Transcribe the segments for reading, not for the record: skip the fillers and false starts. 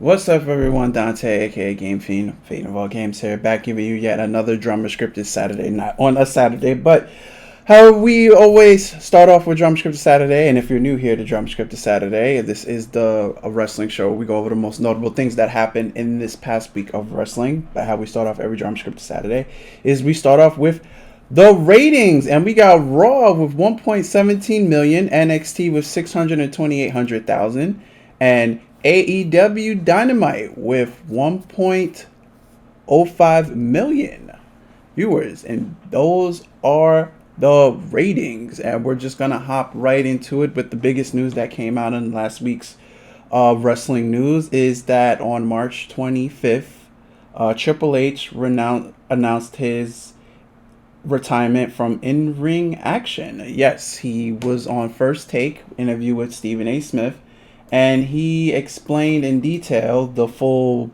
What's up, everyone? Dante, aka Game Fiend, Fate of All Games here, back giving you yet another Dramascripted Saturday, not on a Saturday, but how we always start off with Dramascripted Saturday. And if you're new here to Dramascripted Saturday, this is a wrestling show. We go over the most notable things that happened in this past week of wrestling. But how we start off every Dramascripted Saturday is we start off with the ratings, and we got Raw with 1.17 million, NXT with 628,000, and AEW Dynamite with 1.05 million viewers. And those are the ratings. And we're just going to hop right into it with the biggest news that came out in last week's wrestling news is that on March 25th, Triple H announced his retirement from in-ring action. Yes, he was on First Take interview with Stephen A. Smith, and he explained in detail the full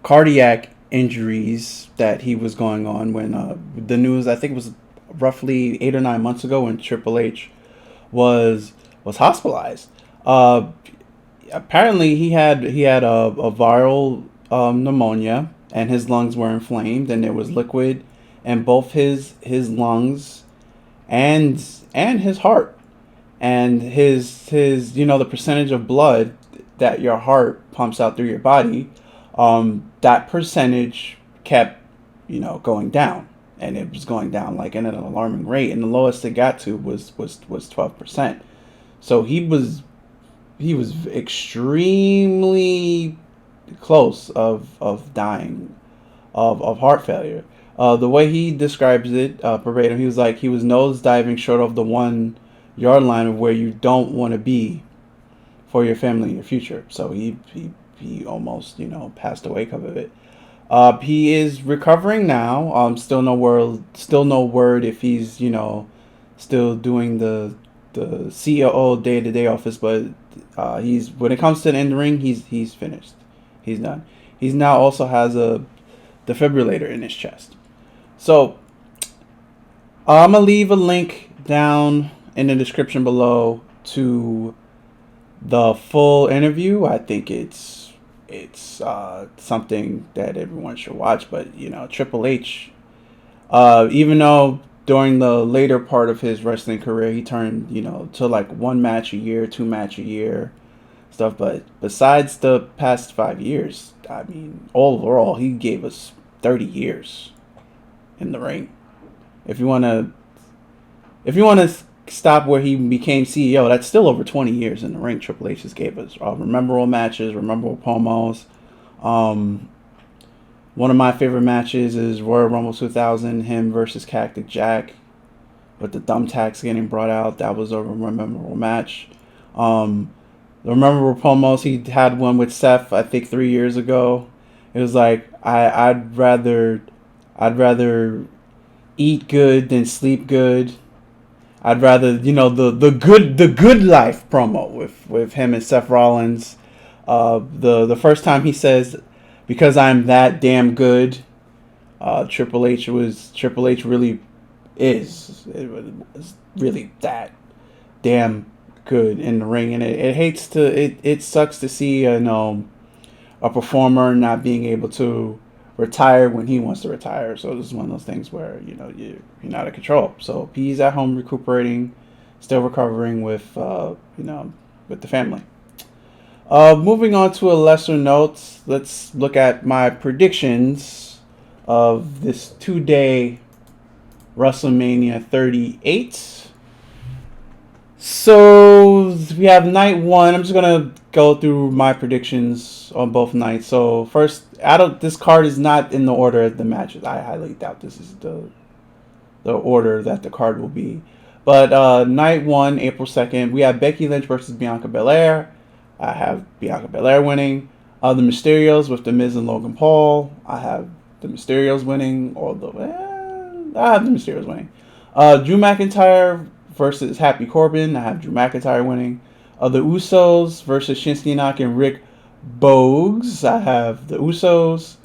cardiac injuries that he was going on when the news, I think it was roughly 8 or 9 months ago, when Triple H was hospitalized. Apparently he had a viral pneumonia, and his lungs were inflamed, and there was liquid in both his lungs and his heart. And his the percentage of blood that your heart pumps out through your body, that percentage kept going down, and it was going down like at an alarming rate, and the lowest it got to was 12%. So he was extremely close of dying of heart failure. The way he describes it verbatim, he was like, he was nose diving short of the 1 yard line of where you don't want to be for your family in your future. So he almost passed away because of it. He is recovering now. Still no word if he's still doing the COO day-to-day office, but he's, when it comes to the end ring, he's finished. He's done. He's now also has a defibrillator in his chest. So I'm gonna leave a link down in the description below to the full interview. I think it's something that everyone should watch. But Triple H, even though during the later part of his wrestling career he turned to like 1 match a year, 2 match a year stuff, but besides the past 5 years, I mean, overall he gave us 30 years in the ring. If you want to stop where he became CEO, that's still over 20 years in the ring. Triple H just gave us memorable matches, memorable promos. One of my favorite matches is Royal Rumble 2000, him versus Cactus Jack, with the thumbtacks getting brought out. That was a memorable match. The memorable promos, he had one with Seth, I think 3 years ago. It was like, I'd rather eat good than sleep good. I'd rather, the good life promo with him and Seth Rollins. The first time he says, "Because I'm that damn good," Triple H really is. It was really that damn good in the ring, and it sucks to see a performer not being able to retire when he wants to retire. So this is one of those things where you're not out of control. So he's at home recuperating, still recovering with with the family. Moving on to a lesser note, let's look at my predictions of this 2-day WrestleMania 38. So we have night 1. I'm just gonna go through my predictions on both nights. So first, this card is not in the order of the matches. I highly doubt this is the order that the card will be. But night 1, April 2nd, we have Becky Lynch versus Bianca Belair. I have Bianca Belair winning. The Mysterios with The Miz and Logan Paul. I have the Mysterios winning. I have the Mysterios winning. Drew McIntyre versus Happy Corbin. I have Drew McIntyre winning. The Usos versus Shinsuke Nakamura and Rick Bogues. I have the Usos.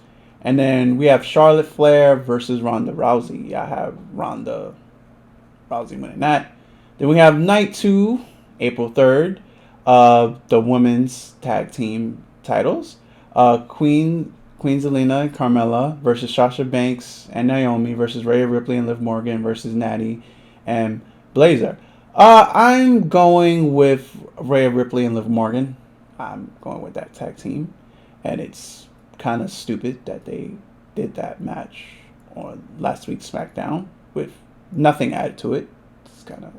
And then we have Charlotte Flair versus Ronda Rousey. I have Ronda Rousey winning that. Then we have night 2, April 3rd. The women's tag team titles. Queen Zelina and Carmella versus Sasha Banks and Naomi versus Rhea Ripley and Liv Morgan versus Natty and Blazer. I'm going with Rhea Ripley and Liv Morgan. I'm going with that tag team, and it's kind of stupid that they did that match on last week's SmackDown with nothing added to it. It's kind of,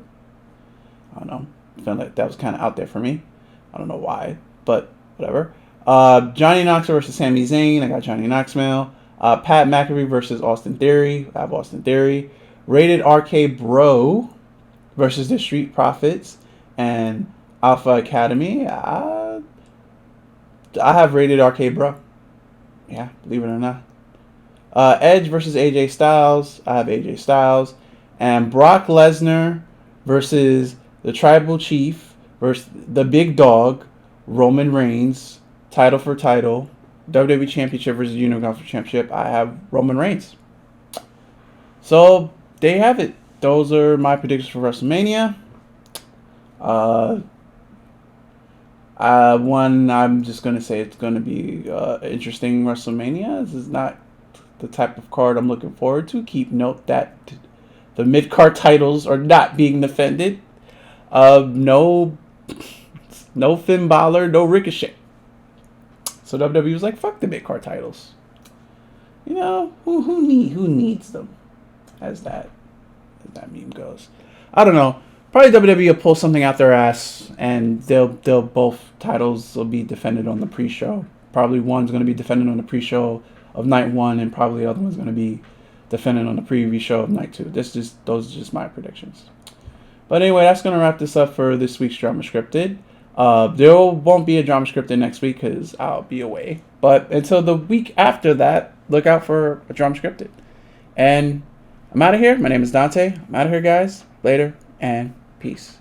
I don't know, I feel like that was kind of out there for me. I don't know why, but whatever. Johnny Knoxville versus Sami Zayn. I got Johnny Knoxville. Pat McAfee versus Austin Theory. I have Austin Theory. Rated RK Bro versus the Street Profits and Alpha Academy. I have Rated RK Bro. Yeah, believe it or not. Edge versus AJ Styles. I have AJ Styles. And Brock Lesnar versus the Tribal Chief versus the Big Dog, Roman Reigns. Title for title. WWE Championship versus Universal Championship. I have Roman Reigns. So, there you have it. Those are my predictions for WrestleMania. One, I'm just going to say it's going to be interesting WrestleMania. This is not the type of card I'm looking forward to. Keep note that the mid-card titles are not being defended. No Finn Balor, no Ricochet. So WWE was like, fuck the mid-card titles. You know, who needs them? As that meme goes. I don't know. Probably WWE will pull something out their ass, and they'll both titles will be defended on the pre-show. Probably one's going to be defended on the pre-show of night 1, and probably the other one's going to be defended on the preview show of night 2. Those are just my predictions. But anyway, that's going to wrap this up for this week's Dramascripted. There won't be a Dramascripted next week because I'll be away. But until the week after that, look out for a Dramascripted. And I'm out of here. My name is Dante. I'm out of here, guys. Later, and peace.